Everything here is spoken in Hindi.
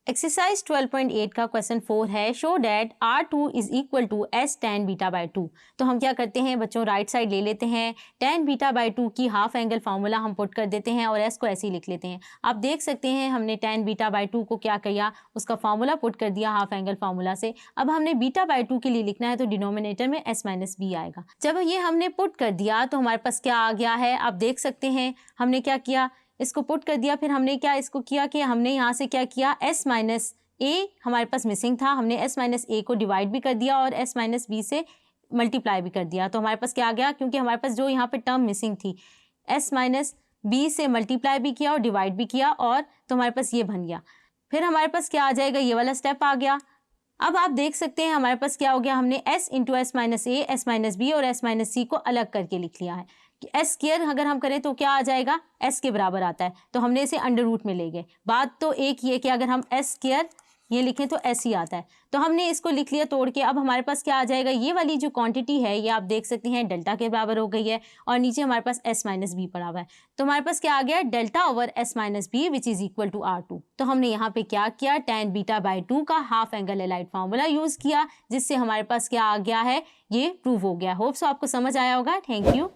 एक्सरसाइज 12.8 का क्वेश्चन 4 है, show that R2 is equal to S ten beta by 2। तो हम क्या करते हैं बच्चों, राइट साइड ले लेते हैं, टेन बीटा बाई 2 की हाफ एंगल फार्मूला हम पुट कर देते हैं और एस को ऐसे ही लिख लेते हैं। आप देख सकते हैं हमने टेन बीटा बाई 2 को क्या किया, उसका फार्मूला पुट कर दिया हाफ एंगल फार्मूला से। अब हमने बीटा बाई 2 के लिए लिखना है तो डिनोमिनेटर में एस माइनस बी आएगा। जब ये हमने पुट कर दिया तो हमारे पास क्या आ गया है, आप देख सकते हैं हमने क्या किया, इसको पुट कर दिया, फिर हमने क्या इसको किया कि हमने यहाँ से क्या किया, एस माइनस ए हमारे पास मिसिंग था, हमने एस माइनस ए को डिवाइड भी कर दिया और एस माइनस बी से मल्टीप्लाई भी कर दिया। तो हमारे पास क्या आ गया, क्योंकि हमारे पास जो यहाँ पे टर्म मिसिंग थी, एस माइनस बी से मल्टीप्लाई भी किया और डिवाइड भी किया, और तो हमारे पास ये बन गया। फिर हमारे पास क्या आ जाएगा, ये वाला स्टेप आ गया। अब आप देख सकते हैं हमारे पास क्या हो गया, हमने s इंटू एस माइनस ए, एस माइनस बी और एस माइनस सी को अलग करके लिख लिया है। एस स्क्वायर अगर हम करें तो क्या आ जाएगा, एस के बराबर आता है, तो हमने इसे अंडर रूट में ले गए। बात तो एक ये कि अगर हम एस स्क्वायर ये लिखें तो एस ही आता है, तो हमने इसको लिख लिया तोड़ के। अब हमारे पास क्या आ जाएगा, ये वाली जो क्वांटिटी है ये आप देख सकते हैं डेल्टा के बराबर हो गई है, और नीचे हमारे पास एस माइनस बी पड़ा हुआ है। तो हमारे पास क्या आ गया, delta over S minus B which is equal to R2। तो हमने यहाँ पे क्या किया, टेन बीटा बाई 2 का half angle allied formula use किया, जिससे हमारे पास क्या आ गया है, ये प्रूव हो गया। होप सो आपको समझ आया होगा। Thank you.